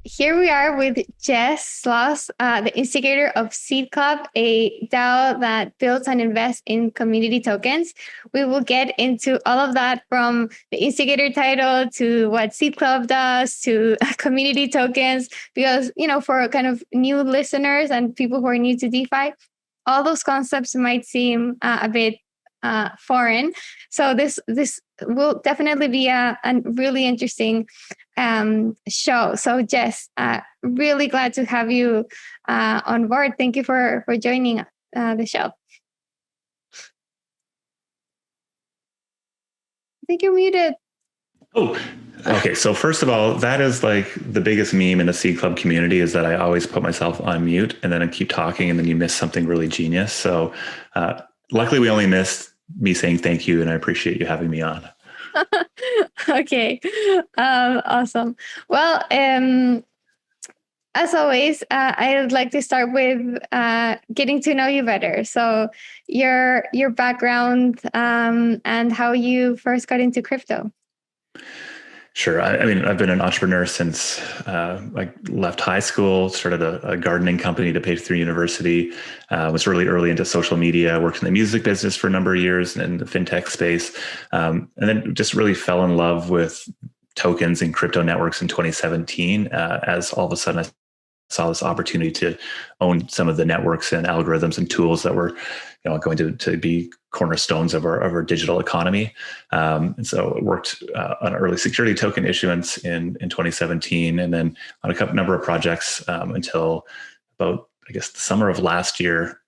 here we are with Jess Sloss, the instigator of Seed Club, a DAO that builds and invests in community tokens. We will get into all of that, from the instigator title to what Seed Club does to community tokens, because, for kind of new listeners and people who are new to DeFi, all those concepts might seem a bit foreign. So this will definitely be a really interesting show. So Jess, really glad to have you on board. Thank you for joining the show. I think you're muted. Oh, okay. So first of all, that is like the biggest meme in the Seed Club community, is that I always put myself on mute and then I keep talking and then you miss something really genius. So luckily we only missed me saying thank you, and I appreciate you having me on. Okay. Awesome. Well, as always, I would like to start with getting to know you better. So your background and how you first got into crypto. Sure. I mean, I've been an entrepreneur since I left high school, started a gardening company to pay through university, was really early into social media, worked in the music business for a number of years in the fintech space, and then just really fell in love with tokens and crypto networks in 2017, as all of a sudden I saw this opportunity to own some of the networks and algorithms and tools that were, going to be cornerstones of our digital economy. And so it worked on early security token issuance in 2017, and then on a number of projects until about, I guess, the summer of last year,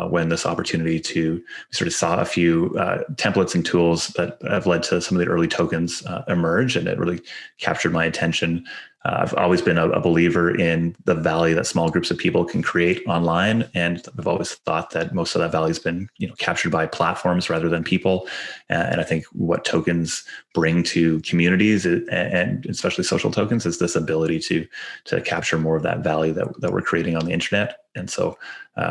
when this opportunity we sort of saw a few templates and tools that have led to some of the early tokens emerge, and it really captured my attention. I've always been a believer in the value that small groups of people can create online, and I've always thought that most of that value has been, captured by platforms rather than people. And I think what tokens bring to communities, and especially social tokens, is this ability to capture more of that value that we're creating on the internet. And so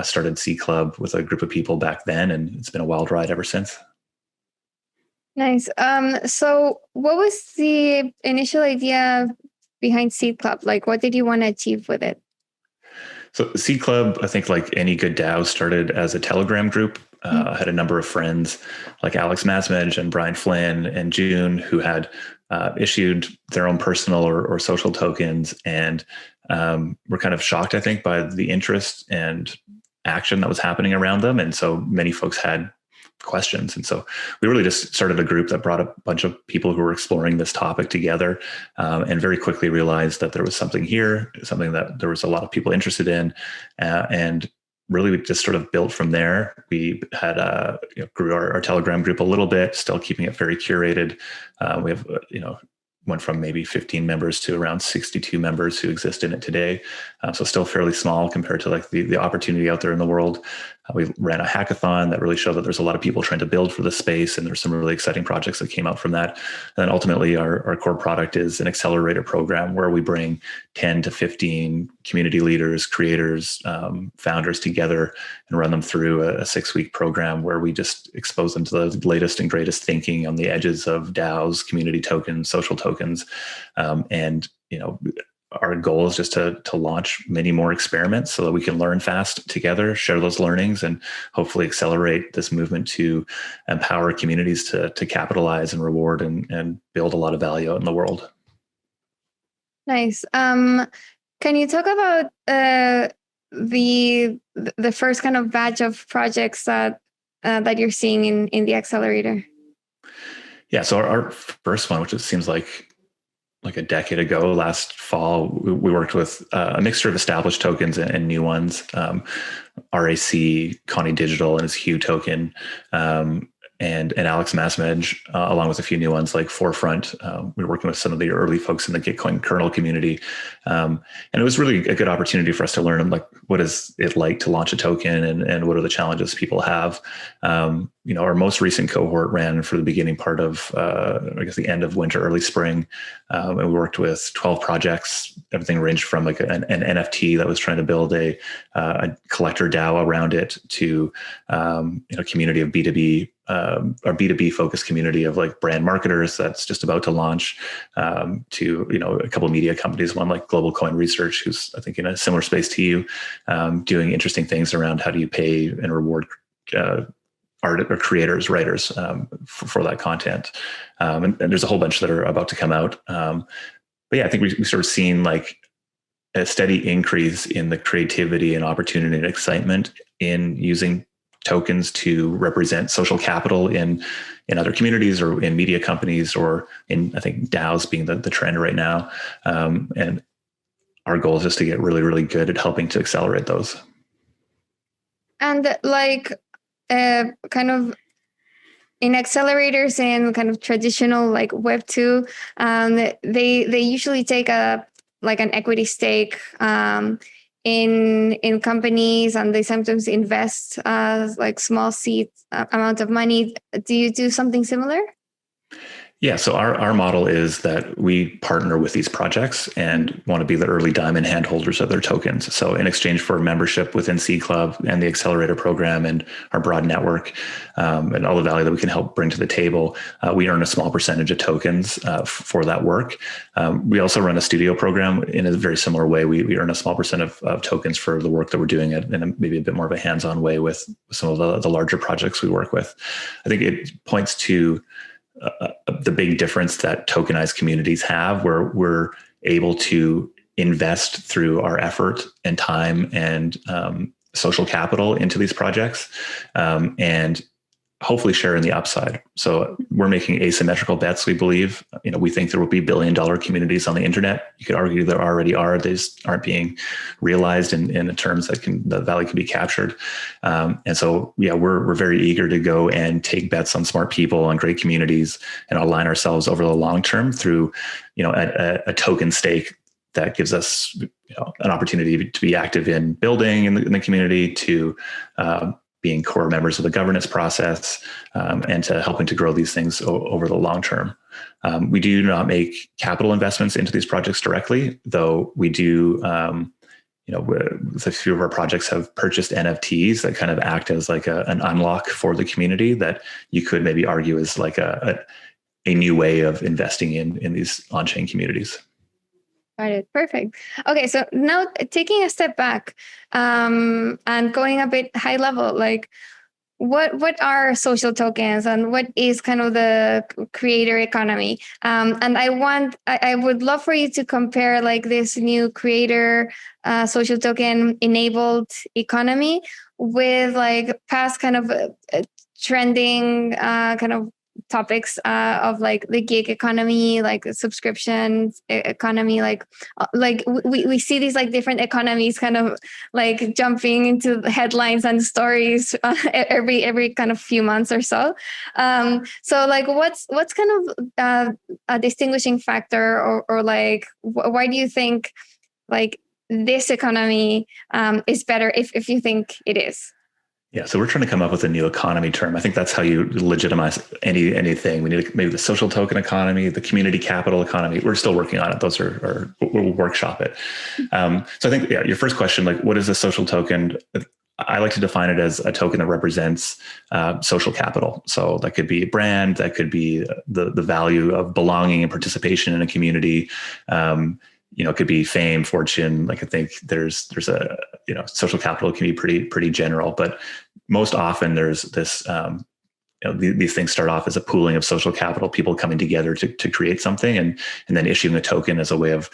started Seed Club with a group of people back then, and it's been a wild ride ever since. Nice. So what was the initial idea behind Seed Club? Like, what did you want to achieve with it? So Seed Club, I think, like any good DAO, started as a Telegram group. I had a number of friends like Alex Masmej and Brian Flynn and June who had issued their own personal or social tokens, and were kind of shocked, I think, by the interest and action that was happening around them. And so many folks had questions. And so we really just started a group that brought a bunch of people who were exploring this topic together, and very quickly realized that there was something here, something that there was a lot of people interested in. And really, we just sort of built from there. We had grew our Telegram group a little bit, still keeping it very curated. We have, went from maybe 15 members to around 62 members who exist in it today. So still fairly small compared to like the opportunity out there in the world. We ran a hackathon that really showed that there's a lot of people trying to build for the space, and there's some really exciting projects that came out from that. And then ultimately our core product is an accelerator program where we bring 10 to 15 community leaders, creators, founders together and run them through a 6-week program where we just expose them to the latest and greatest thinking on the edges of DAOs, community tokens, social tokens. And our goal is just to launch many more experiments so that we can learn fast together, share those learnings, and hopefully accelerate this movement to empower communities to capitalize and reward and build a lot of value out in the world. Nice. Can you talk about the first kind of batch of projects that you're seeing in the accelerator? Yeah. So our first one, which it seems like a decade ago, last fall, we worked with a mixture of established tokens and new ones, RAC, Connie Digital, and its Hue token, and Alex Masmej, along with a few new ones like Forefront. We were working with some of the early folks in the Gitcoin kernel community. And it was really a good opportunity for us to learn, like, what is it like to launch a token, and what are the challenges people have. Our most recent cohort ran for the beginning part of, I guess, the end of winter, early spring. And we worked with 12 projects. Everything ranged from like an NFT that was trying to build a collector DAO around it to, community of B2B our B2B focused community of like brand marketers that's just about to launch, to, a couple of media companies, one like Global Coin Research, who's I think in a similar space to you, doing interesting things around how do you pay and reward art or creators, writers, for that content. And there's a whole bunch that are about to come out. But yeah, I think we sort of seen like a steady increase in the creativity and opportunity and excitement in using tokens to represent social capital in other communities or in media companies or in, I think, DAOs being the trend right now. And our goal is just to get really, really good at helping to accelerate those. And like kind of in accelerators and kind of traditional like Web2, they usually take an equity stake in companies, and they sometimes invest like small seed amount of money. Do you do something similar? Yeah, so our model is that we partner with these projects and want to be the early diamond handholders of their tokens. So in exchange for membership within Seed Club and the accelerator program and our broad network, and all the value that we can help bring to the table, we earn a small percentage of tokens for that work. We also run a studio program in a very similar way. We earn a small percent of tokens for the work that we're doing in maybe a bit more of a hands-on way with some of the larger projects we work with. I think it points to the big difference that tokenized communities have, where we're able to invest through our effort and time and social capital into these projects, and hopefully share in the upside. So we're making asymmetrical bets. We believe, we think there will be billion-dollar communities on the internet. You could argue there already are. They just aren't being realized in the terms that the value can be captured. And so, yeah, we're very eager to go and take bets on smart people, on great communities, and align ourselves over the long term through, a token stake that gives us, an opportunity to be active in building in the community, to being core members of the governance process, and to helping to grow these things over the long term. We do not make capital investments into these projects directly, though we do, a few of our projects have purchased NFTs that kind of act as like an unlock for the community that you could maybe argue is like a new way of investing in these on-chain communities. Got it. Perfect. Okay, so now taking a step back and going a bit high level, like what are social tokens and what is kind of the creator economy? And I would love for you to compare like this new creator social token enabled economy with like past kind of trending kind of topics of like the gig economy, like the subscription economy, like we see these like different economies kind of like jumping into the headlines and stories every kind of few months or so. So like what's kind of a distinguishing factor, or like why do you think like this economy is better if you think it is? Yeah, so we're trying to come up with a new economy term. I think that's how you legitimize anything. We need maybe the social token economy, the community capital economy. We're still working on it. Those are we'll workshop it. So I think, yeah, your first question, like, what is a social token? I like to define it as a token that represents social capital. So that could be a brand, that could be the value of belonging and participation in a community. It could be fame, fortune. Like I think there's a, social capital can be pretty general, but most often there's this, these things start off as a pooling of social capital, people coming together to create something, and then issuing a token as a way of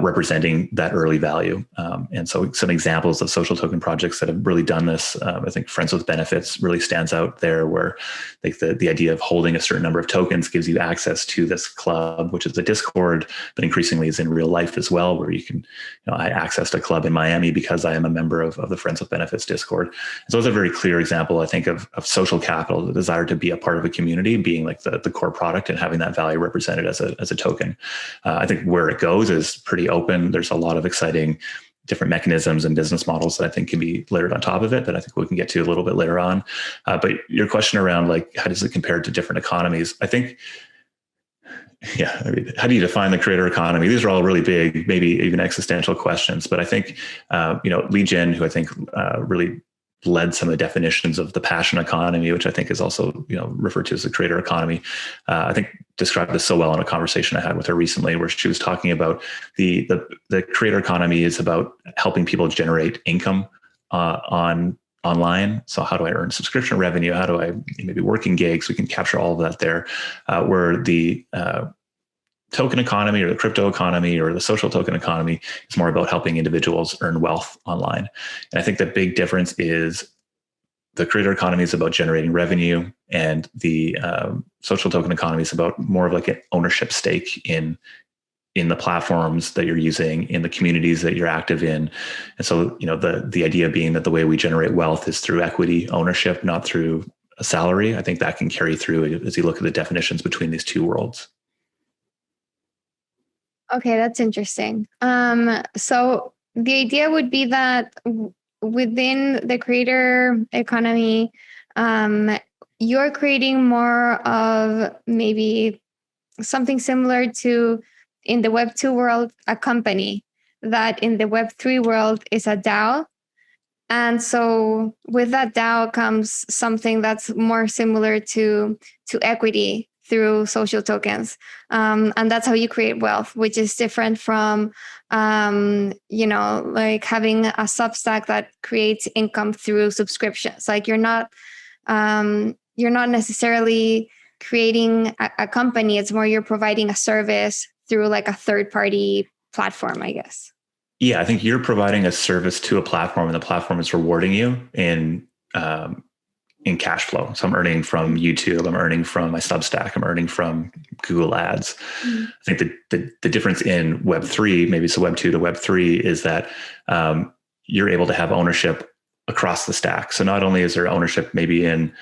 representing that early value. And so some examples of social token projects that have really done this, I think Friends with Benefits really stands out there, where like the idea of holding a certain number of tokens gives you access to this club, which is a Discord, but increasingly is in real life as well, where you can, I accessed a club in Miami because I am a member of the Friends with Benefits Discord. And so it's a very clear example, I think, of social capital, the desire to be a part of a community, being like the core product and having that value represented as a token. I think where it goes is pretty open. There's a lot of exciting different mechanisms and business models that I think can be layered on top of it that I think we can get to a little bit later on. But your question around like, how does it compare to different economies? I think, yeah, I mean, how do you define the creator economy? These are all really big, maybe even existential questions. But I think, Lee Jin, who I think really led some of the definitions of the passion economy, which I think is also, referred to as the creator economy. I think described this so well in a conversation I had with her recently, where she was talking about the creator economy is about helping people generate income online. So how do I earn subscription revenue? How do I maybe working gigs? We can capture all of that there. Where the token economy or the crypto economy or the social token economy is more about helping individuals earn wealth online. And I think the big difference is the creator economy is about generating revenue, and the social token economy is about more of like an ownership stake in the platforms that you're using, in the communities that you're active in. And so, the idea being that the way we generate wealth is through equity ownership, not through a salary. I think that can carry through as you look at the definitions between these two worlds. Okay, that's interesting. So the idea would be that within the creator economy, you're creating more of maybe something similar to, in the Web2 world, a company that in the Web3 world is a DAO. And so with that DAO comes something that's more similar to equity through social tokens. And that's how you create wealth, which is different from, like having a Substack that creates income through subscriptions. Like you're not necessarily creating a company. It's more you're providing a service through like a third party platform, I guess. Yeah, I think you're providing a service to a platform, and the platform is rewarding you in cash flow. So I'm earning from YouTube, I'm earning from my Substack, I'm earning from Google Ads. Mm-hmm. I think the difference in Web3, maybe it's a Web2 to Web3, is that you're able to have ownership across the stack. So not only is there ownership maybe in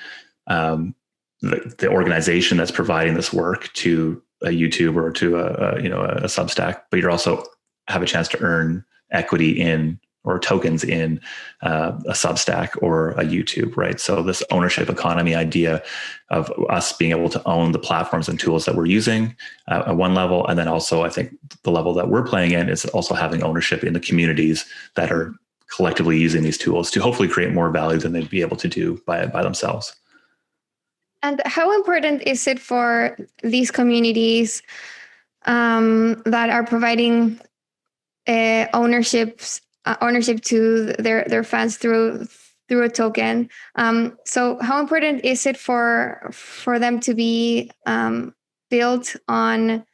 the organization that's providing this work to a YouTube or to a Substack, but you're also have a chance to earn equity in or tokens in a Substack or a YouTube, right? So this ownership economy idea of us being able to own the platforms and tools that we're using at one level. And then also I think the level that we're playing in is also having ownership in the communities that are collectively using these tools to hopefully create more value than they'd be able to do by themselves. And how important is it for these communities that are providing ownership to their fans through a token? So how important is it for them to be built on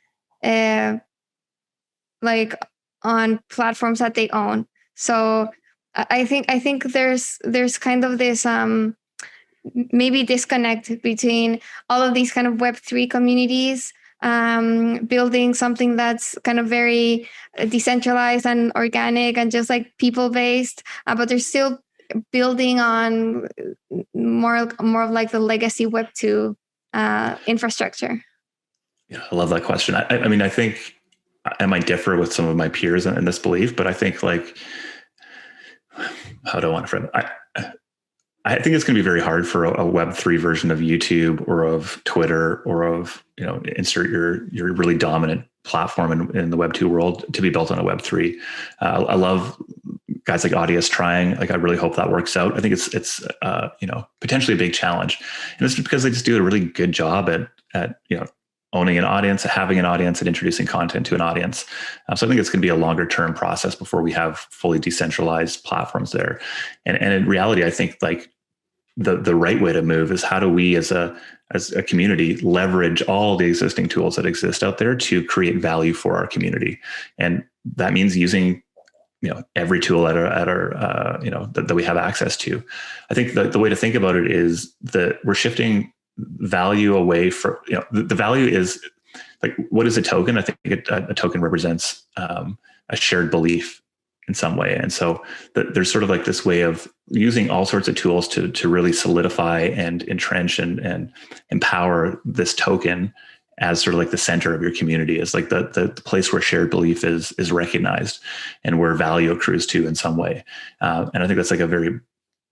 on platforms that they own? So I think there's kind of this maybe disconnect between all of these kind of Web3 communities building something that's kind of very decentralized and organic and just like people-based, but they're still building on more of like the legacy Web2 infrastructure. Yeah, I love that question. I mean, I think I might differ with some of my peers in this belief, but I think like, how do I want to frame it? I think it's going to be very hard for a Web3 version of YouTube or of Twitter or of, insert your really dominant platform in the Web2 world to be built on a Web3. I love guys like Audius trying. Like, I really hope that works out. I think it's potentially a big challenge, and it's because they just do a really good job at owning an audience, having an audience, and introducing content to an audience. So I think it's going to be a longer term process before we have fully decentralized platforms there. And in reality, I think like the right way to move is how do we as a community leverage all the existing tools that exist out there to create value for our community. And that means using every tool at our that we have access to. I think the way to think about it is that we're shifting value away from, the value is like, what is a token? I think a token represents a shared belief in some way. And so there's sort of like this way of using all sorts of tools to really solidify and entrench and empower this token as sort of like the center of your community, is like the place where shared belief is recognized and where value accrues to in some way. And I think that's like a very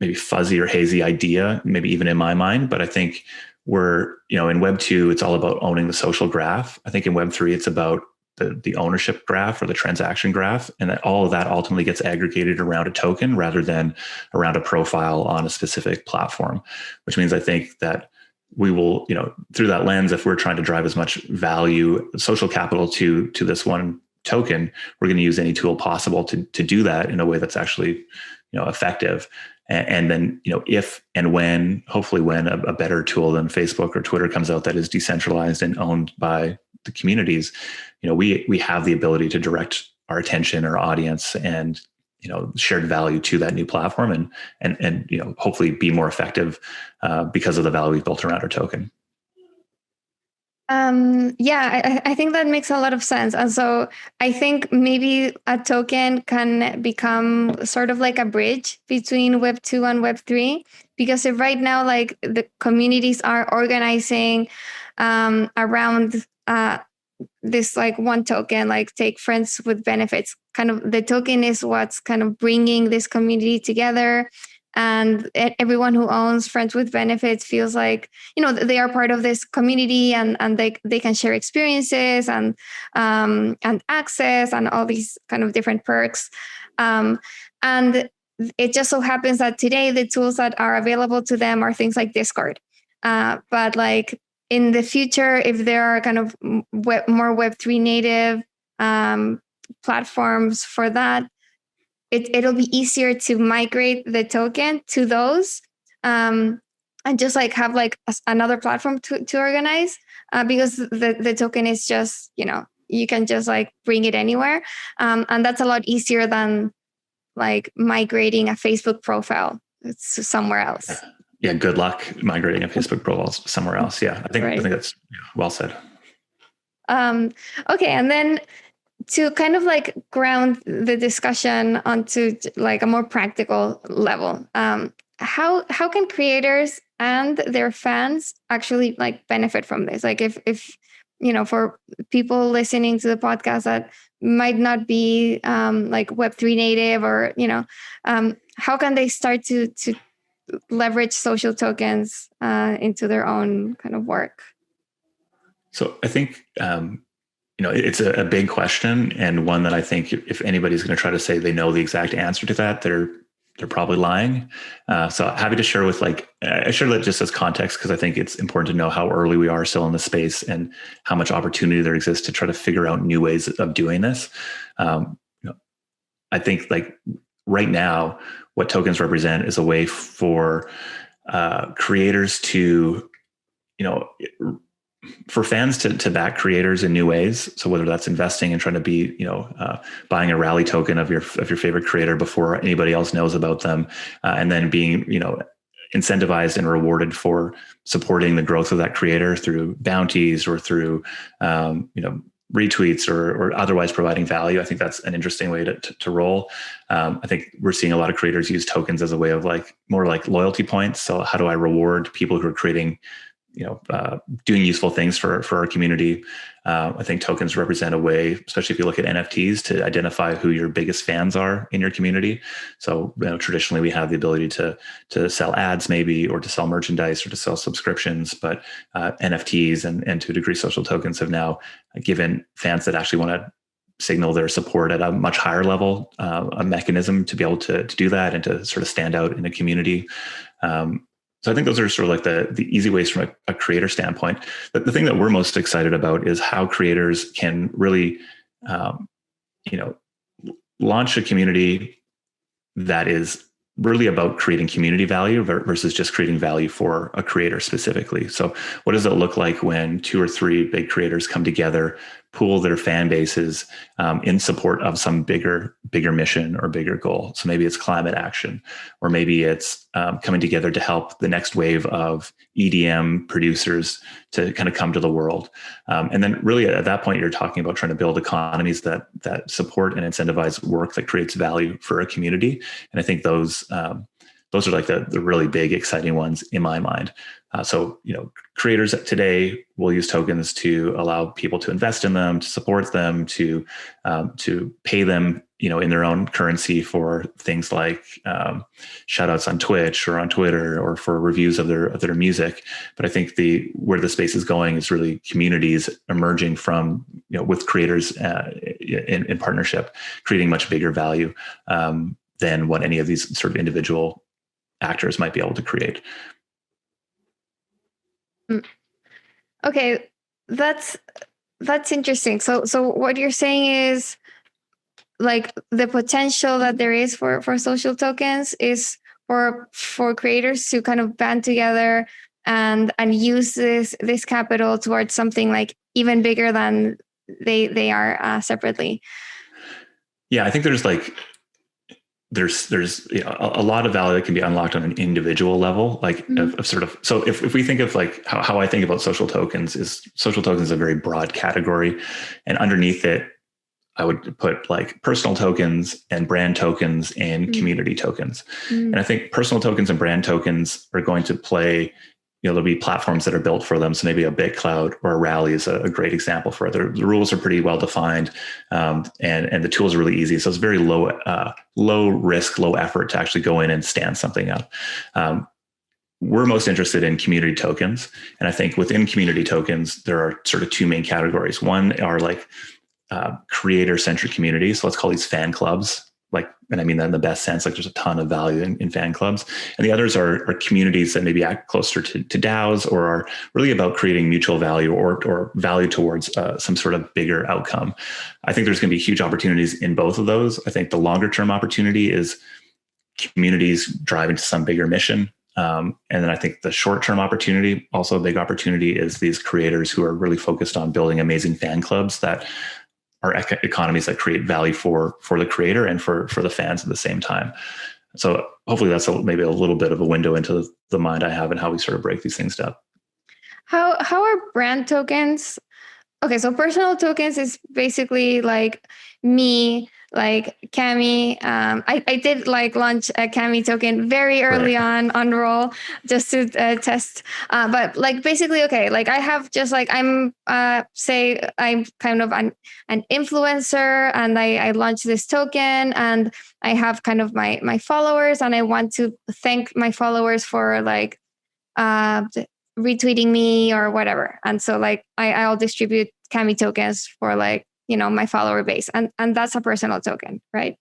maybe fuzzy or hazy idea, maybe even in my mind, but I think in Web2, it's all about owning the social graph. I think in Web3, it's about the ownership graph or the transaction graph, and that all of that ultimately gets aggregated around a token rather than around a profile on a specific platform, which means I think that we will, through that lens, if we're trying to drive as much value, social capital to this one token, we're going to use any tool possible to do that in a way that's actually, effective. And then, if and when, hopefully when a better tool than Facebook or Twitter comes out that is decentralized and owned by the communities, we have the ability to direct our attention, our audience, and shared value to that new platform, and hopefully be more effective because of the value we've built around our token. I think that makes a lot of sense. And so I think maybe a token can become sort of like a bridge between Web 2 and Web 3, because if right now, like the communities are organizing around this like one token, like take friends with benefits, kind of the token is what's kind of bringing this community together. And everyone who owns friends with benefits feels like, they are part of this community, and they can share experiences and access and all these kind of different perks. And it just so happens that today the tools that are available to them are things like Discord. But like in the future, if there are kind of more Web3 native platforms for that, it'll be easier to migrate the token to those, and just like have like another platform to organize, because the token is just, you can just like bring it anywhere. And that's a lot easier than like migrating a Facebook profile somewhere else. Yeah, good luck migrating a Facebook profile somewhere else. Yeah, I think that's well said. Okay, and then to kind of like ground the discussion onto like a more practical level, how can creators and their fans actually like benefit from this? Like if for people listening to the podcast that might not be like Web3 native, or how can they start to leverage social tokens into their own kind of work? So I think it's a big question, and one that I think if anybody's going to try to say they know the exact answer to that, they're probably lying. So happy to share with I share that just as context, because I think it's important to know how early we are still in the space and how much opportunity there exists to try to figure out new ways of doing this. I think like right now, what tokens represent is a way for creators to, for fans to back creators in new ways. So whether that's investing and trying to be, buying a rally token of your favorite creator before anybody else knows about them, and then being, incentivized and rewarded for supporting the growth of that creator through bounties or through, retweets or otherwise providing value. I think that's an interesting way to roll. I think we're seeing a lot of creators use tokens as a way of like more like loyalty points. So how do I reward people who are creating, doing useful things for our community? I think tokens represent a way, especially if you look at NFTs, to identify who your biggest fans are in your community. So traditionally we have the ability to sell ads maybe, or to sell merchandise, or to sell subscriptions, but NFTs and to a degree social tokens have now given fans that actually want to signal their support at a much higher level, a mechanism to be able to do that and to sort of stand out in a community. So I think those are sort of like the easy ways from a creator standpoint. But the thing that we're most excited about is how creators can really, launch a community that is really about creating community value versus just creating value for a creator specifically. So what does it look like when 2 or 3 big creators come together, pool their fan bases in support of some bigger mission or bigger goal? So maybe it's climate action, or maybe it's coming together to help the next wave of EDM producers to kind of come to the world. And then really at that point, you're talking about trying to build economies that support and incentivize work that creates value for a community. And I think those are like the really big, exciting ones in my mind. So, creators today will use tokens to allow people to invest in them, to support them, to pay them in their own currency for things like shout outs on Twitch or on Twitter, or for reviews of their music. But I think where the space is going is really communities emerging from, with creators in partnership, creating much bigger value than what any of these sort of individual actors might be able to create. Okay, that's interesting. So what you're saying is, like, the potential that there is for social tokens is for creators to kind of band together and use this capital towards something like even bigger than they are separately. Yeah, I think there's a lot of value that can be unlocked on an individual level, like of sort of. So if we think of like how I think about social tokens is a very broad category, and underneath it, I would put like personal tokens and brand tokens and community tokens. And I think personal tokens and brand tokens are going to play, there'll be platforms that are built for them. So maybe a BitCloud or a Rally is a great example for it. The rules are pretty well defined, and the tools are really easy. So it's very low risk, low effort to actually go in and stand something up. We're most interested in community tokens. And I think within community tokens, there are sort of two main categories. One are like creator-centric communities. So let's call these fan clubs. And I mean that in the best sense, like there's a ton of value in fan clubs. And the others are communities that maybe act closer to DAOs, or are really about creating mutual value or value towards some sort of bigger outcome. I think there's going to be huge opportunities in both of those. I think the longer term opportunity is communities driving to some bigger mission. And then I think the short term opportunity, also a big opportunity, is these creators who are really focused on building amazing fan clubs that are economies that create value for the creator and for the fans at the same time. So hopefully that's maybe a little bit of a window into the mind I have and how we sort of break these things down. How are brand tokens? Okay, so personal tokens is basically like me, like Cami. I did like launch a Cami token very early on Roll, just to test. But like basically, okay, like I have just like I'm say I'm kind of an influencer, and I launched this token, and I have kind of my followers, and I want to thank my followers for like retweeting me or whatever. And so like I'll distribute Cami tokens for like, my follower base. And that's a personal token, right?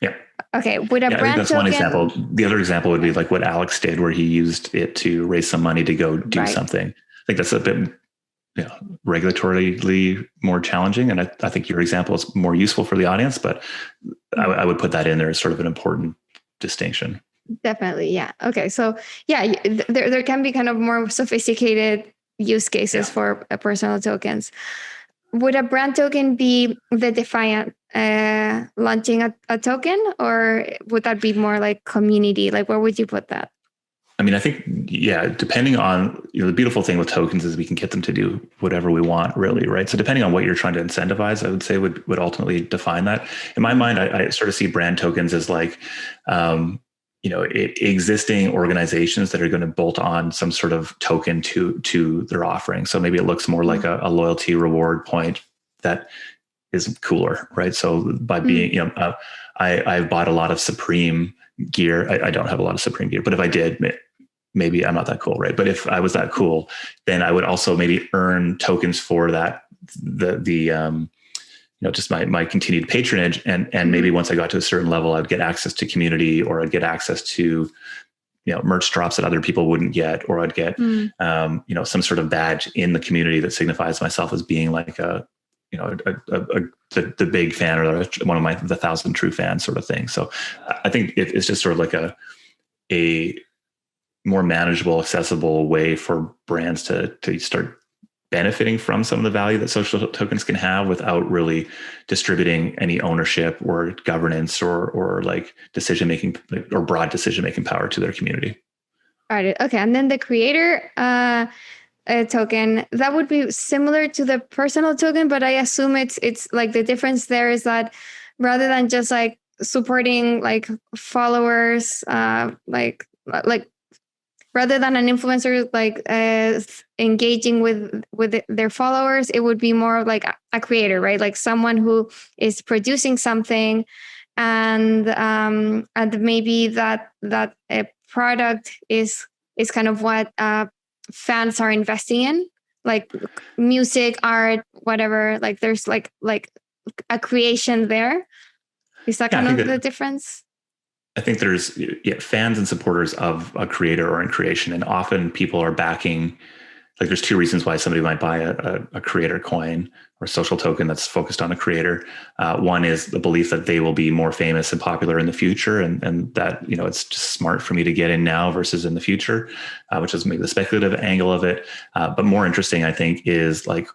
Yeah. Okay. With a brand I think that's token, one example. The other example would be like what Alex did, where he used it to raise some money to go do something. I think that's a bit regulatorily more challenging. And I think your example is more useful for the audience, but I would put that in there as sort of an important distinction. Definitely. Yeah. Okay. So yeah, there can be kind of more sophisticated use cases for personal tokens. Would a brand token be the Defiant launching a token, or would that be more like community? Like, where would you put that? I mean, I think, depending on, the beautiful thing with tokens is we can get them to do whatever we want, really, right? So depending on what you're trying to incentivize, I would say would ultimately define that. In my mind, I sort of see brand tokens as like, existing organizations that are going to bolt on some sort of token to their offering. So maybe it looks more like a loyalty reward point that is cooler, right? So by being, I've bought a lot of Supreme gear. I don't have a lot of Supreme gear, but if I did, maybe I'm not that cool, right? But if I was that cool, then I would also maybe earn tokens for that, just my continued patronage. And maybe once I got to a certain level, I'd get access to community, or I'd get access to, merch drops that other people wouldn't get, or I'd get, some sort of badge in the community that signifies myself as being like the big fan, or one of the 1,000 true fans sort of thing. So I think it's just sort of like a more manageable, accessible way for brands to start benefiting from some of the value that social tokens can have without really distributing any ownership or governance or like decision-making or broad decision-making power to their community. All right. Okay. And then the creator token, that would be similar to the personal token, but I assume it's like the difference there is that rather than just like supporting like followers, like rather than an influencer like engaging with their followers, it would be more like a creator, right? Like someone who is producing something, and maybe that a product is kind of what fans are investing in, like music, art, whatever. Like there's like a creation there. Is that Yeah, kind of the difference? I think there's fans and supporters of a creator or in creation, and often people are backing. Like there's two reasons why somebody might buy a creator coin or social token that's focused on a creator. One is the belief that they will be more famous and popular in the future, and that it's just smart for me to get in now versus in the future, which is maybe the speculative angle of it. But more interesting, I think, is like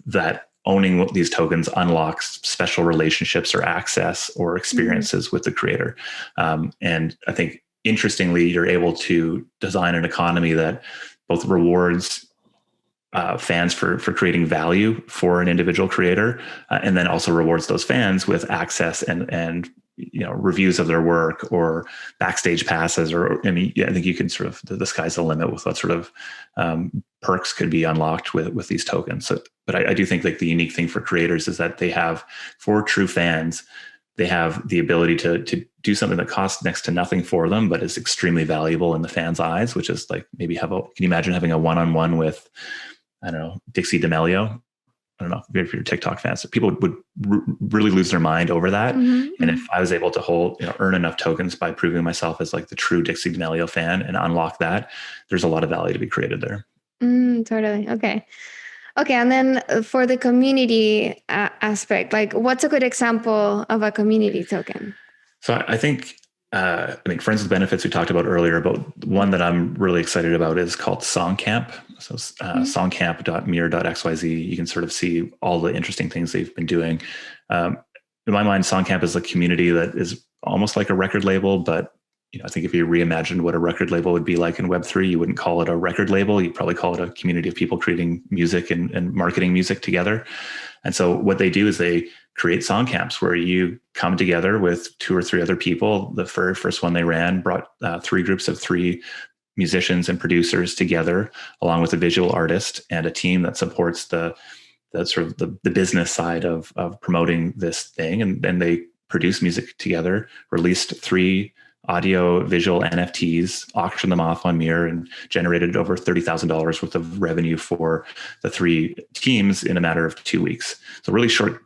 that owning these tokens unlocks special relationships or access or experiences with the creator. And I think interestingly, you're able to design an economy that both rewards fans for creating value for an individual creator, and then also rewards those fans with access and reviews of their work or backstage passes, or I think you can sort of, the sky's the limit with what sort of perks could be unlocked with these tokens. So, but I do think like the unique thing for creators is that they have, for true fans, they have the ability to do something that costs next to nothing for them, but is extremely valuable in the fans' eyes, which is like maybe can you imagine having a one-on-one with, I don't know, Dixie D'Amelio? I don't know if you're TikTok fans, so people would really lose their mind over that. And if I was able to earn enough tokens by proving myself as like the true Dixie D'Amelio fan and unlock that, there's a lot of value to be created there. Totally. Okay. And then for the community aspect, like what's a good example of a community token? So I think, Friends with Benefits we talked about earlier, but one that I'm really excited about is called Songcamp. So songcamp.mirror.xyz, you can sort of see all the interesting things they've been doing. In my mind, Songcamp is a community that is almost like a record label, but I think if you reimagined what a record label would be like in Web3, you wouldn't call it a record label. You'd probably call it a community of people creating music and marketing music together. And so what they do is they create song camps where you come together with 2 or 3 other people. The first one they ran brought 3 groups of 3 musicians and producers together, along with a visual artist and a team that supports the sort of the business side of promoting this thing. And they produced music together, released 3 audio visual NFTs, auctioned them off on Mirror, and generated over $30,000 worth of revenue for the 3 teams in a matter of 2 weeks. So really short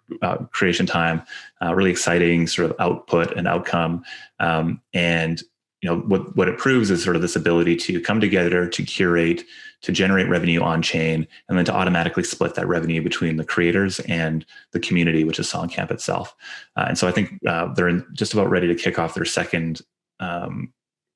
creation time, really exciting sort of output and outcome. And what it proves is sort of this ability to come together, to curate, to generate revenue on chain, and then to automatically split that revenue between the creators and the community, which is Songcamp itself. And so I think they're just about ready to kick off their second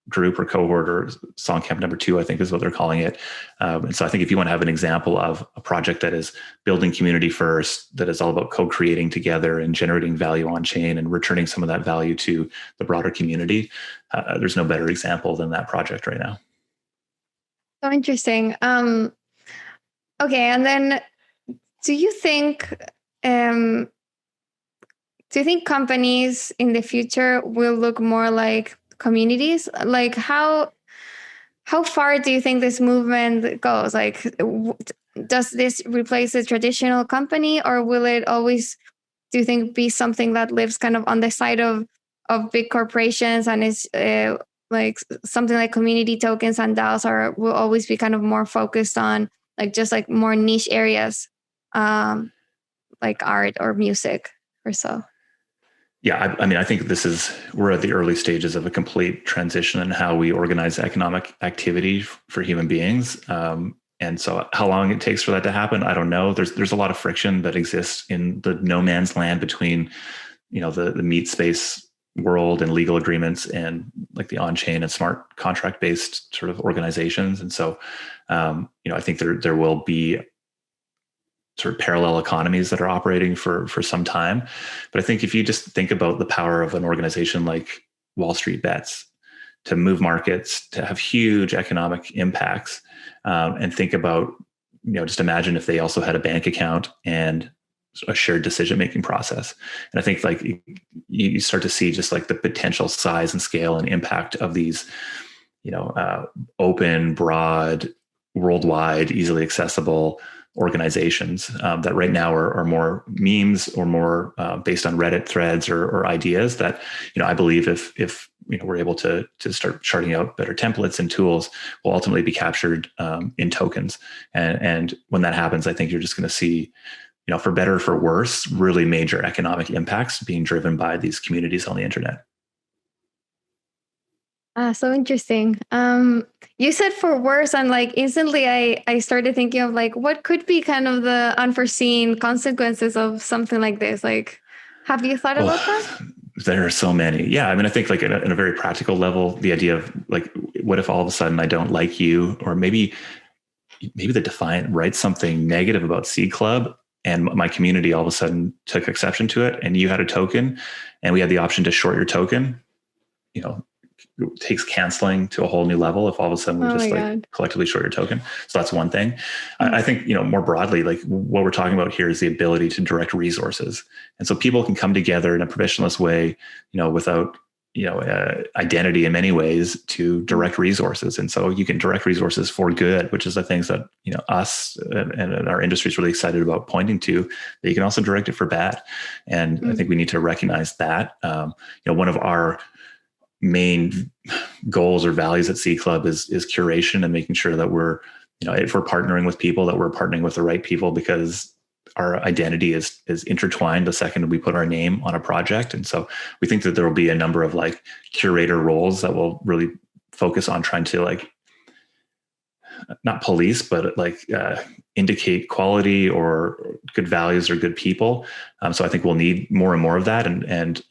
group or cohort, or Songcamp number 2, I think is what they're calling it. And so I think if you want to have an example of a project that is building community first, that is all about co-creating together and generating value on chain and returning some of that value to the broader community, there's no better example than that project right now. So interesting. Okay, and then do you think companies in the future will look more like communities? Like how far do you think this movement goes? Like, does this replace a traditional company, or will it always, do you think, be something that lives kind of on the side of big corporations and is like something like community tokens and DAOs will always be kind of more focused on like just like more niche areas, like art or music or so? Yeah, I think we're at the early stages of a complete transition in how we organize economic activity for human beings. And so how long it takes for that to happen, I don't know. There's a lot of friction that exists in the no man's land between, the meat space world and legal agreements and like the on-chain and smart contract-based sort of organizations. And so, I think there will be sort of parallel economies that are operating for some time. But I think if you just think about the power of an organization like Wall Street Bets to move markets, to have huge economic impacts, and think about, just imagine if they also had a bank account and a shared decision-making process. And I think like you start to see just like the potential size and scale and impact of these, open, broad, worldwide, easily accessible organizations that right now are more memes or more based on Reddit threads or ideas that, I believe if we're able to start charting out better templates and tools, will ultimately be captured in tokens. And when that happens, I think you're just going to see, for better or for worse, really major economic impacts being driven by these communities on the internet. So interesting. You said for worse, and like instantly I started thinking of like what could be kind of the unforeseen consequences of something like this. Like, have you thought about that? There are so many. Yeah. I mean, I think like in a very practical level, the idea of like, what if all of a sudden I don't like you, or maybe the Defiant writes something negative about Seed Club and my community all of a sudden took exception to it, and you had a token and we had the option to short your token, it takes canceling to a whole new level if all of a sudden we just like collectively short your token. So that's one thing. I think, more broadly, like what we're talking about here is the ability to direct resources. And so people can come together in a permissionless way, without, identity in many ways, to direct resources. And so you can direct resources for good, which is the things that, us and our industry is really excited about pointing to, that you can also direct it for bad. And I think we need to recognize that, one of our main goals or values at Seed Club is curation, and making sure that we're, if we're partnering with people, that we're partnering with the right people, because our identity is intertwined the second we put our name on a project. And so we think that there will be a number of like curator roles that will really focus on trying to like not police, but like indicate quality or good values or good people. So I think we'll need more and more of that. And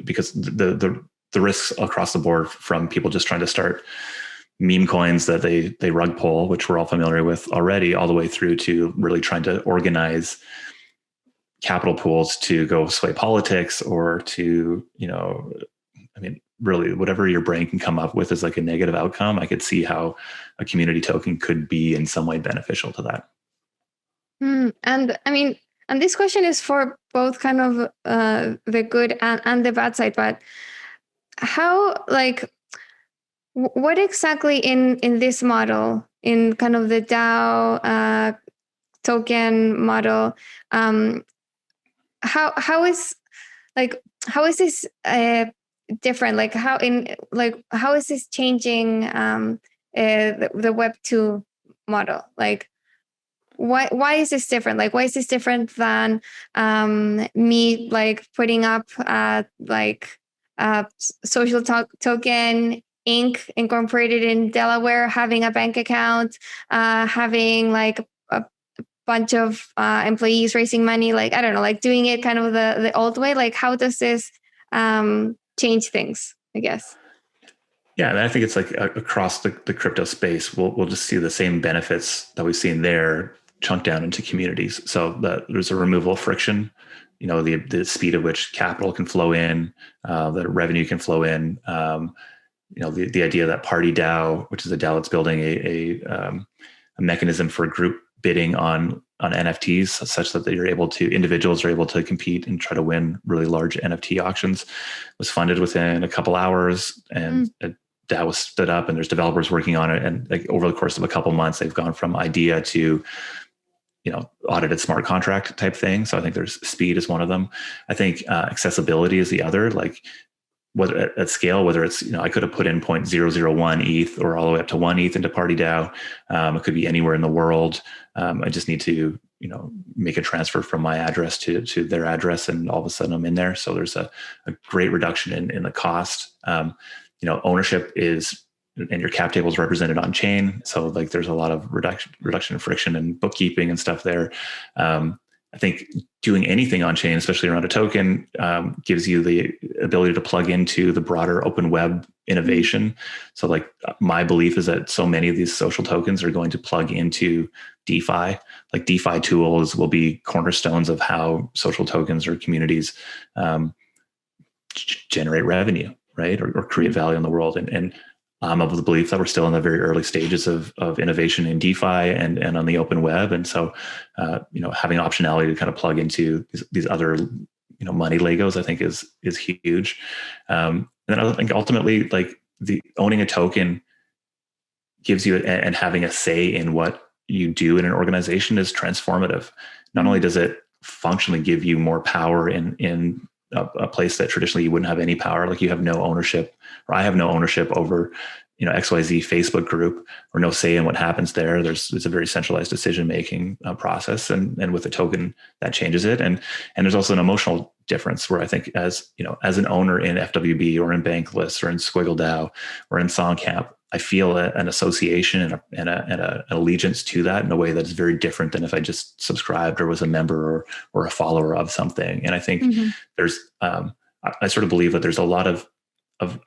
because the risks across the board, from people just trying to start meme coins that they rug pull, which we're all familiar with already, all the way through to really trying to organize capital pools to go sway politics, or to, really whatever your brain can come up with as like a negative outcome. I could see how a community token could be in some way beneficial to that. And I mean, and this question is for both kind of the good and the bad side, but how, like, what exactly in this model, in kind of the DAO token model, how is this different? Like how is this changing the Web2 model? Like why is this different? Like why is this different than me like putting up social token Inc. incorporated in Delaware, having a bank account, having like a bunch of employees raising money, like I don't know, like doing it kind of the old way? Like how does this change things, I guess? Yeah, and I think it's like across the crypto space, we'll just see the same benefits that we've seen there chunked down into communities. So there's a removal of friction, the speed at which capital can flow in, that revenue can flow in. The idea that Party DAO, which is a DAO that's building a mechanism for group bidding on NFTs, such that individuals are able to compete and try to win really large NFT auctions, was funded within a couple hours, and DAO was stood up, and there's developers working on it. And like over the course of a couple months, they've gone from idea to audited smart contract type thing. So I think there's speed is one of them. I think accessibility is the other. Like whether at scale, whether it's, I could have put in 0.001 ETH or all the way up to 1 ETH into Party DAO. It could be anywhere in the world. I just need to, make a transfer from my address to their address, and all of a sudden I'm in there. So there's a great reduction in the cost. Ownership is, and your cap table is represented on chain. So like there's a lot of reduction in friction and bookkeeping and stuff there. I think doing anything on chain, especially around a token, gives you the ability to plug into the broader open web innovation. So like my belief is that so many of these social tokens are going to plug into DeFi. Like DeFi tools will be cornerstones of how social tokens or communities generate revenue, right? Or create value in the world. And I'm of the belief that we're still in the very early stages of innovation in DeFi and on the open web. And so, having optionality to kind of plug into these other, money Legos, I think is huge. And then I think ultimately, like owning a token gives you, and having a say in what you do in an organization is transformative. Not only does it functionally give you more power in a place that traditionally you wouldn't have any power, like you have no ownership, or I have no ownership over, XYZ Facebook group, or no say in what happens there. It's a very centralized decision-making process. And with a token that changes it. And there's also an emotional difference where I think as an owner in FWB or in Bankless or in Squiggle DAO or in Songcamp, I feel an association and an allegiance to that in a way that is very different than if I just subscribed or was a member or a follower of something. And I think there's, I sort of believe that there's a lot of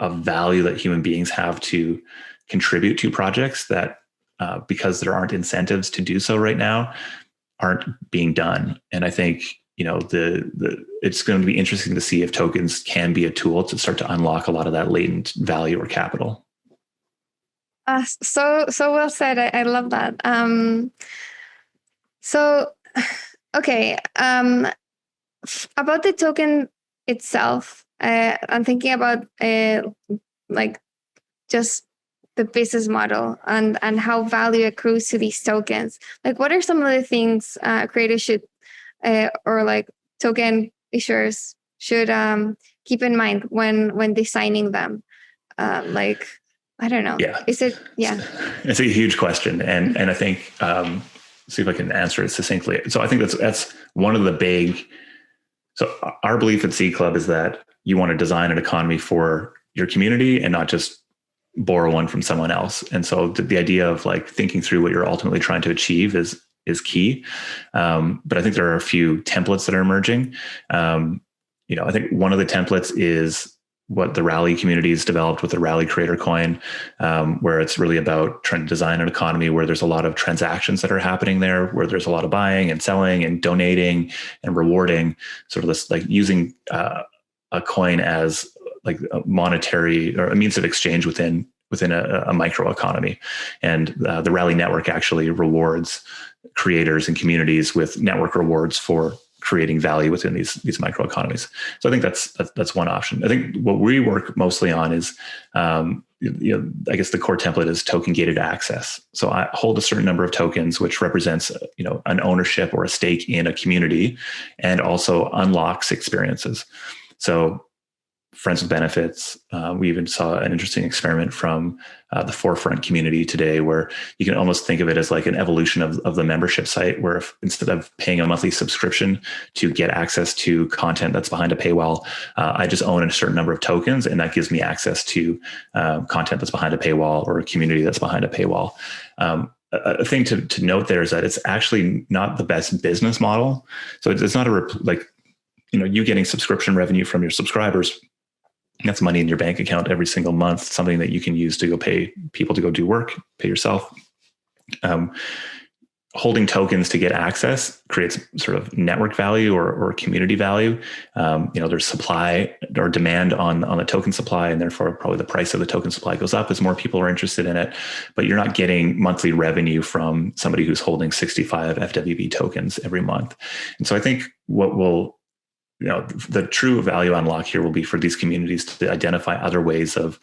value that human beings have to contribute to projects that, because there aren't incentives to do so right now, aren't being done. And I think, it's going to be interesting to see if tokens can be a tool to start to unlock a lot of that latent value or capital. So well said. I love that. Okay. About the token itself, I'm thinking about like just the business model and how value accrues to these tokens. Like, what are some of the things creators should or like token issuers should keep in mind when designing them? Like, I don't know. Yeah. Is it? Yeah. It's a huge question. And I think, see if I can answer it succinctly. So I think that's one of the big, so our belief at Seed Club is that you want to design an economy for your community and not just borrow one from someone else. And so the idea of like thinking through what you're ultimately trying to achieve is key. But I think there are a few templates that are emerging. I think one of the templates is what the Rally community has developed with the Rally Creator Coin, where it's really about trying to design an economy where there's a lot of transactions that are happening there, where there's a lot of buying and selling and donating and rewarding, sort of this like using a coin as like a monetary or a means of exchange within a micro economy. And the Rally network actually rewards creators and communities with network rewards for creating value within these micro economies. So I think that's one option. I think what we work mostly on is, I guess the core template is token gated access. So I hold a certain number of tokens, which represents, an ownership or a stake in a community, and also unlocks experiences. So friends with benefits. We even saw an interesting experiment from the Forefront community today, where you can almost think of it as like an evolution of the membership site, where if, instead of paying a monthly subscription to get access to content that's behind a paywall, I just own a certain number of tokens, and that gives me access to content that's behind a paywall or a community that's behind a paywall. A thing to note there is that it's actually not the best business model. So it's not you getting subscription revenue from your subscribers. That's money in your bank account every single month, something that you can use to go pay people to go do work, pay yourself. Holding tokens to get access creates sort of network value or community value. There's supply or demand on the token supply, and therefore probably the price of the token supply goes up as more people are interested in it. But you're not getting monthly revenue from somebody who's holding 65 FWB tokens every month. And so I think what will the true value unlock here will be for these communities to identify other ways of,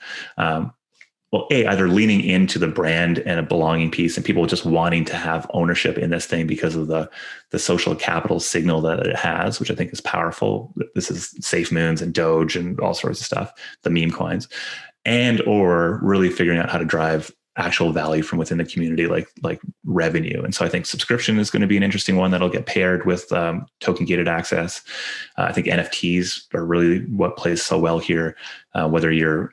either leaning into the brand and a belonging piece, and people just wanting to have ownership in this thing because of the social capital signal that it has, which I think is powerful. This is Safe Moons and Doge and all sorts of stuff, the meme coins, and or really figuring out how to drive actual value from within the community, like revenue. And so I think subscription is going to be an interesting one that'll get paired with token gated access. I think NFTs are really what plays so well here, whether you're,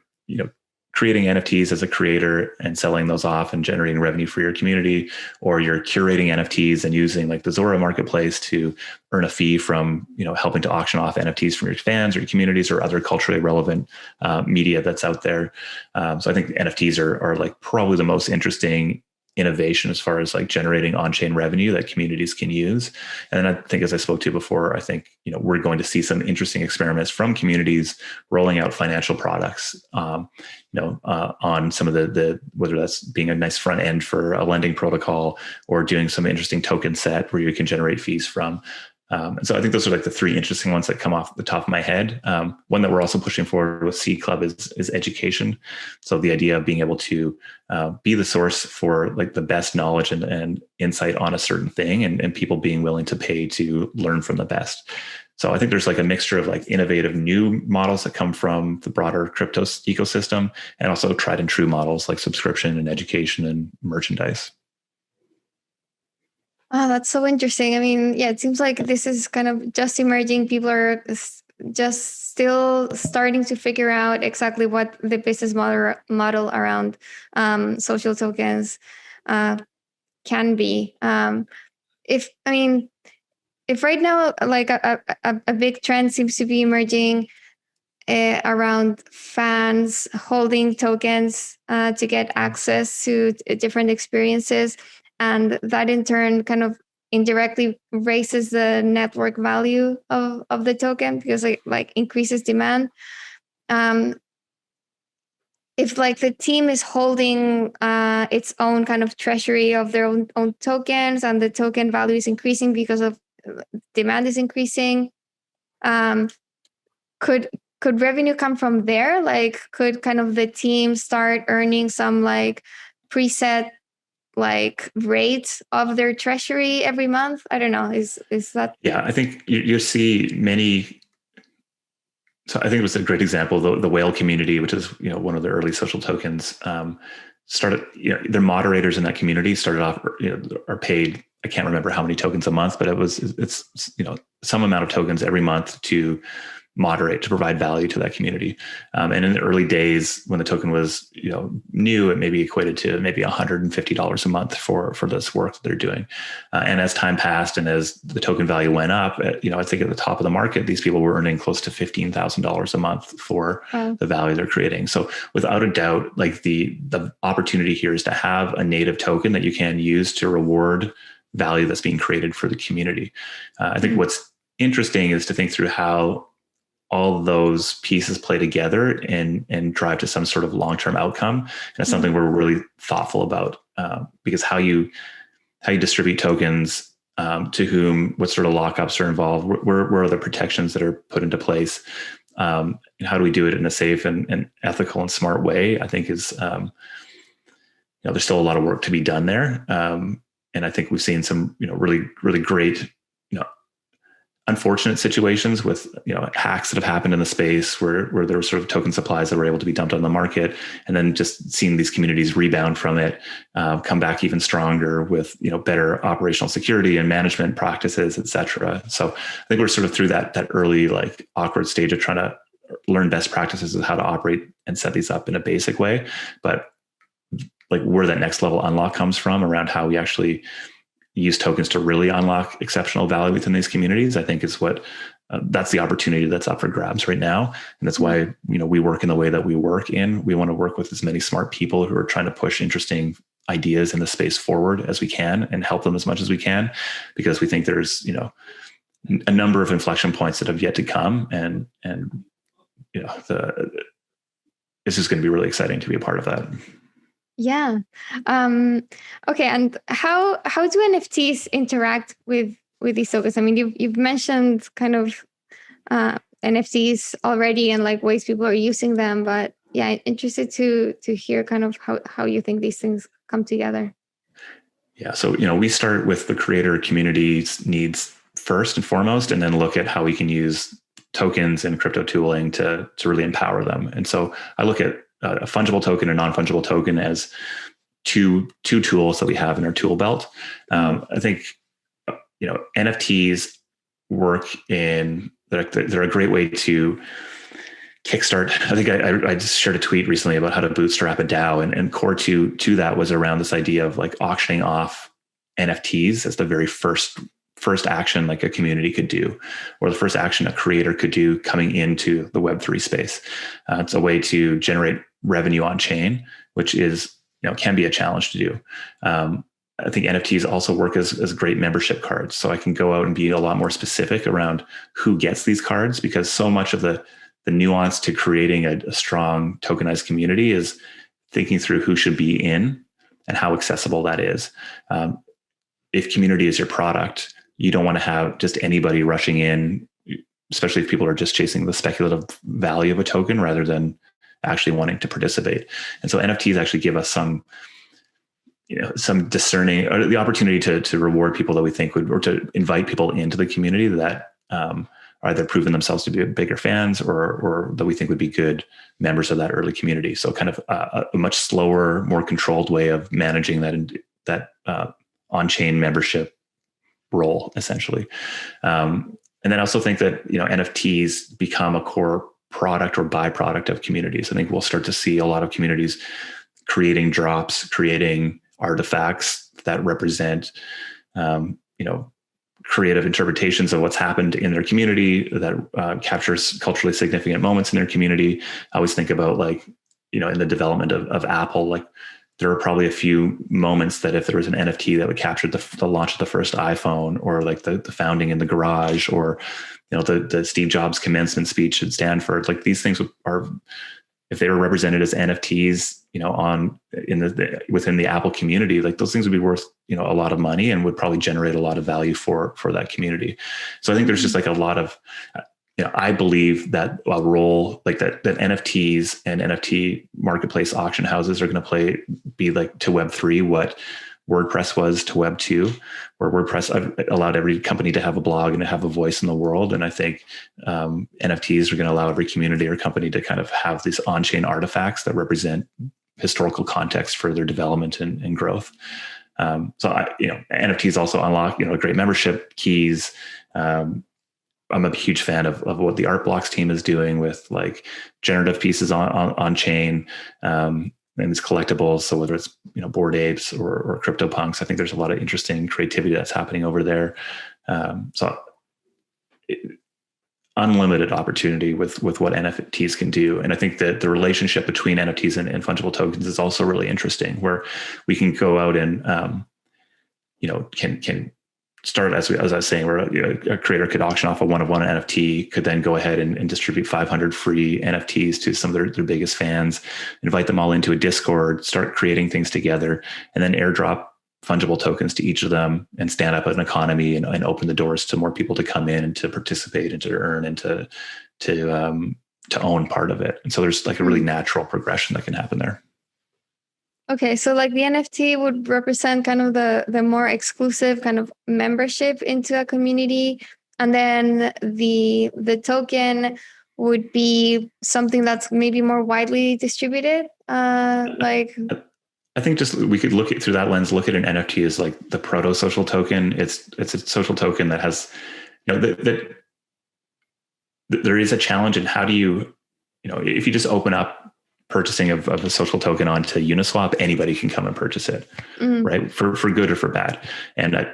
creating NFTs as a creator and selling those off and generating revenue for your community, or you're curating NFTs and using like the Zora marketplace to earn a fee from, helping to auction off NFTs from your fans or your communities or other culturally relevant media that's out there. So I think NFTs are like probably the most interesting innovation as far as like generating on-chain revenue that communities can use. And then I think, as I spoke to before, I think, we're going to see some interesting experiments from communities rolling out financial products, on some of the, whether that's being a nice front end for a lending protocol or doing some interesting token set where you can generate fees from. And so I think those are like the three interesting ones that come off the top of my head. One that we're also pushing forward with Seed Club is education. So the idea of being able to be the source for like the best knowledge and insight on a certain thing, and people being willing to pay to learn from the best. So I think there's like a mixture of like innovative new models that come from the broader crypto ecosystem, and also tried and true models like subscription and education and merchandise. Oh, that's so interesting. I mean, yeah, it seems like this is kind of just emerging. People are just still starting to figure out exactly what the business model around social tokens can be. If I mean, if right now, like a big trend seems to be emerging around fans holding tokens to get access to different experiences, and that in turn kind of indirectly raises the network value of the token because it like increases demand. Um, if like the team is holding its own kind of treasury of their own tokens, and the token value is increasing because of demand is increasing, um, could could revenue come from there? Like, could kind of the team start earning some like preset like rate of their treasury every month? I don't know. Is that? Yeah, I think you see many. So I think it was a great example. The whale community, which is one of the early social tokens, started. Their moderators in that community started off. Are paid. I can't remember how many tokens a month, but it's some amount of tokens every month to moderate, to provide value to that community. And in the early days when the token was new, it maybe equated to maybe $150 a month for this work that they're doing. And as time passed and as the token value went up, I think at the top of the market, these people were earning close to $15,000 a month for the value they're creating. So without a doubt, like the opportunity here is to have a native token that you can use to reward value that's being created for the community. I think what's interesting is to think through how all those pieces play together and drive to some sort of long-term outcome. And it's something we're really thoughtful about, because how you distribute tokens, to whom, what sort of lockups are involved, where are the protections that are put into place, and how do we do it in a safe and ethical and smart way, I think is, there's still a lot of work to be done there. And I think we've seen some, really, really great, unfortunate situations with hacks that have happened in the space where there were sort of token supplies that were able to be dumped on the market, and then just seeing these communities rebound from it, come back even stronger with better operational security and management practices, et cetera. So I think we're sort of through that early like awkward stage of trying to learn best practices of how to operate and set these up in a basic way. But like where that next level unlock comes from around how we actually use tokens to really unlock exceptional value within these communities, I think is what that's the opportunity that's up for grabs right now. And that's why, we work in the way that we work in. We want to work with as many smart people who are trying to push interesting ideas in the space forward as we can and help them as much as we can, because we think there's, a number of inflection points that have yet to come. And this is going to be really exciting to be a part of that. Yeah. Okay. And how do NFTs interact with these tokens? I mean, you've mentioned kind of NFTs already and like ways people are using them, but yeah, interested to hear kind of how you think these things come together. Yeah. So, we start with the creator community's needs first and foremost, and then look at how we can use tokens and crypto tooling to really empower them. And so I look at a fungible token and non-fungible token as two tools that we have in our tool belt. I think, NFTs work they're a great way to kickstart. I think I just shared a tweet recently about how to bootstrap a DAO, and core to that was around this idea of like auctioning off NFTs as the very first action like a community could do, or the first action a creator could do coming into the Web3 space. It's a way to generate revenue on chain, which is, can be a challenge to do. I think NFTs also work as great membership cards. So I can go out and be a lot more specific around who gets these cards, because so much of the nuance to creating a strong tokenized community is thinking through who should be in and how accessible that is. If community is your product, you don't want to have just anybody rushing in, especially if people are just chasing the speculative value of a token rather than actually wanting to participate. And so NFTs actually give us some discerning, or the opportunity to reward people that we think would, or to invite people into the community that either proven themselves to be bigger fans or that we think would be good members of that early community. So kind of a much slower, more controlled way of managing that on-chain membership role, essentially. And then I also think that NFTs become a core product or byproduct of communities. I think we'll start to see a lot of communities creating drops, creating artifacts that represent, creative interpretations of what's happened in their community that captures culturally significant moments in their community. I always think about in the development of Apple, there are probably a few moments that if there was an NFT that would capture the launch of the first iPhone, or the founding in the garage, or the Steve Jobs commencement speech at Stanford, these things are, if they were represented as NFTs, within the Apple community, those things would be worth a lot of money and would probably generate a lot of value for that community. So I think there's just a lot of, I believe that a role that NFTs and NFT marketplace auction houses are going to be to Web3 what WordPress was to Web2, where WordPress allowed every company to have a blog and to have a voice in the world. And I think NFTs are going to allow every community or company to kind of have these on-chain artifacts that represent historical context for their development and growth. NFTs also unlock, great membership keys. I'm a huge fan of what the Art Blocks team is doing with generative pieces on chain. And it's collectibles. So whether it's, Bored Apes or CryptoPunks, I think there's a lot of interesting creativity that's happening over there. Unlimited opportunity with what NFTs can do. And I think that the relationship between NFTs and fungible tokens is also really interesting, where we can go out and, can start, as I was saying, where a creator could auction off a one-of-one NFT, could then go ahead and distribute 500 free NFTs to some of their biggest fans, invite them all into a Discord, start creating things together, and then airdrop fungible tokens to each of them and stand up an economy and open the doors to more people to come in and to participate and to earn and to own part of it. And so there's a really natural progression that can happen there. Okay, so the NFT would represent kind of the more exclusive kind of membership into a community, and then the token would be something that's maybe more widely distributed. I think we could look at through that lens. Look at an NFT as the proto social token. It's a social token that has, that there is a challenge in how do you, if you just open up purchasing of a social token onto Uniswap, anybody can come and purchase it, right? For good or for bad. And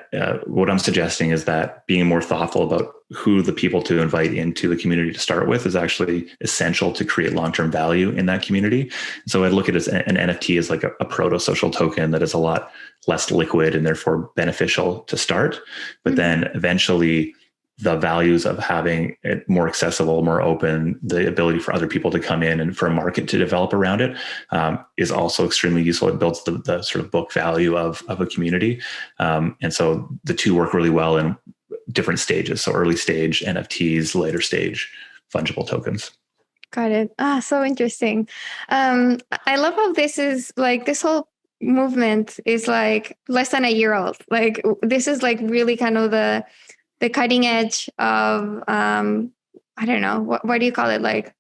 what I'm suggesting is that being more thoughtful about who the people to invite into the community to start with is actually essential to create long-term value in that community. So I'd look at it as an NFT as a proto-social token that is a lot less liquid and therefore beneficial to start. But then eventually the values of having it more accessible, more open, the ability for other people to come in and for a market to develop around it is also extremely useful. It builds the sort of book value of a community. And so the two work really well in different stages. So early stage NFTs, later stage fungible tokens. Got it. So interesting. I love how this is this whole movement is less than a year old. This is really kind of the cutting edge of I don't know, what do you call it,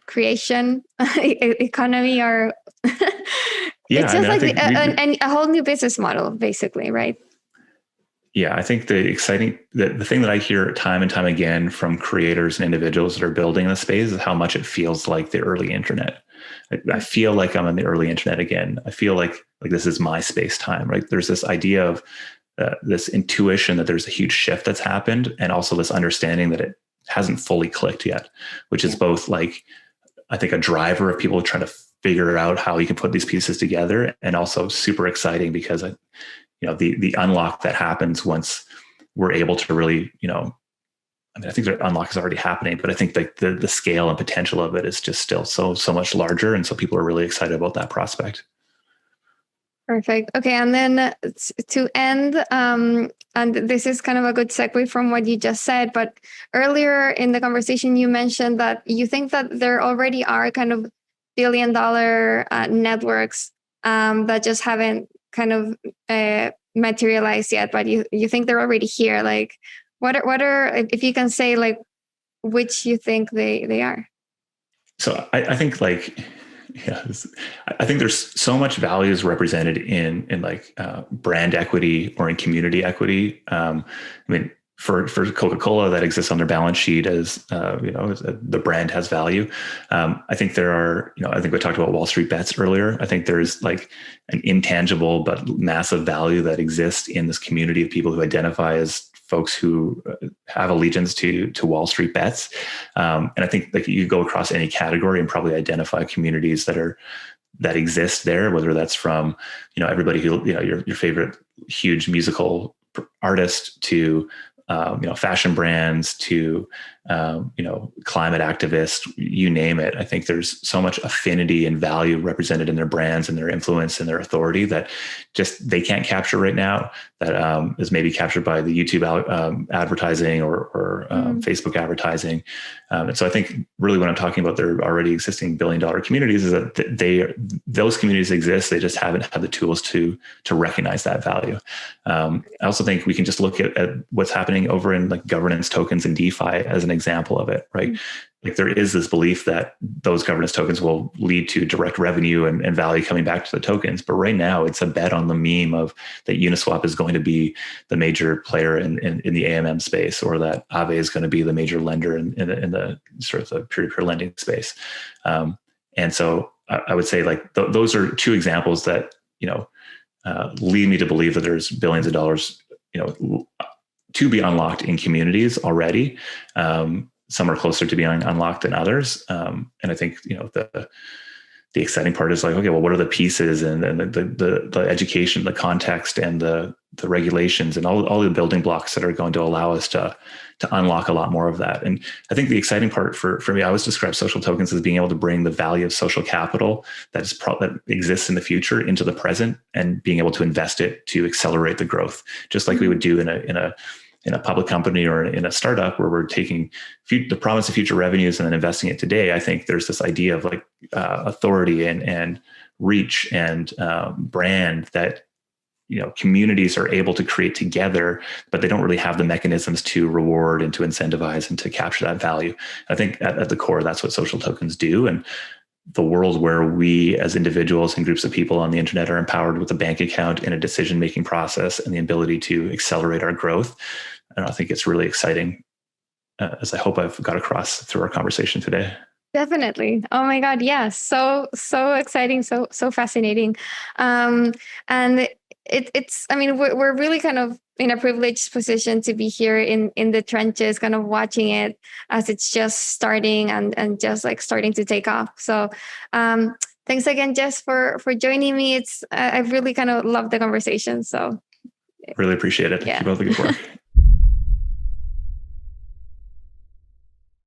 creation economy, or it's just a whole new business model, basically, right? Yeah, I think the thing that I hear time and time again from creators and individuals that are building this space is how much it feels like the early internet. I feel like I'm in the early internet again. I feel like this is my space time, right? There's this idea of this intuition that there's a huge shift that's happened, and also this understanding that it hasn't fully clicked yet, which is both I think a driver of people trying to figure out how you can put these pieces together, and also super exciting because the unlock that happens once we're able to really, I think the unlock is already happening, but I think the scale and potential of it is just still so much larger. And so people are really excited about that prospect. Perfect. Okay. And then to end, and this is kind of a good segue from what you just said, but earlier in the conversation, you mentioned that you think that there already are kind of billion-dollar networks that just haven't kind of materialized yet, but you think they're already here. Like, what are if you can say like which you think they are? So I think like, yeah, I think there's so much value is represented in like brand equity or in community equity. I mean, for Coca-Cola, that exists on their balance sheet as the brand has value. I think there are, I think we talked about Wall Street Bets earlier. I think there's like an intangible but massive value that exists in this community of people who identify as folks who have allegiance to Wall Street Bets. And I think like you go across any category and probably identify communities that exist there, whether that's from, everybody who, your favorite huge musical artist to, fashion brands to, climate activists, you name it. I think there's so much affinity and value represented in their brands and their influence and their authority that just they can't capture right now. That is maybe captured by the YouTube advertising or Facebook advertising. And so I think really when I'm talking about their already existing billion-dollar communities is that those communities exist. They just haven't had the tools to recognize that value. I also think we can just look at what's happening over in like governance tokens and DeFi as an example of it, right? Like there is this belief that those governance tokens will lead to direct revenue and value coming back to the tokens. But right now it's a bet on the meme of that Uniswap is going to be the major player in the AMM space, or that Aave is going to be the major lender in the sort of the peer-to-peer lending space. And so I would say like those are two examples that, lead me to believe that there's billions of dollars, to be unlocked in communities already. Some are closer to being unlocked than others. And I think, the exciting part is like, okay, well, what are the pieces and the education, the context and the regulations and all the building blocks that are going to allow us to unlock a lot more of that. And I think the exciting part for me, I always describe social tokens as being able to bring the value of social capital that exists in the future into the present and being able to invest it to accelerate the growth, just like we would do in a public company or in a startup where we're taking the promise of future revenues and then investing it today. I think there's this idea of like authority and reach and brand that, communities are able to create together, but they don't really have the mechanisms to reward and to incentivize and to capture that value. I think at the core, that's what social tokens do. And the world where we as individuals and groups of people on the internet are empowered with a bank account and a decision-making process and the ability to accelerate our growth. And I think it's really exciting, as I hope I've got across through our conversation today. Definitely. Oh my God. Yes. So exciting. So fascinating. And it's, I mean, we're really kind of in a privileged position to be here in the trenches, kind of watching it as it's just starting and just like starting to take off. So, thanks again, Jess, for joining me. I've really kind of loved the conversation. So really appreciate it. Yeah. Keep up the good work.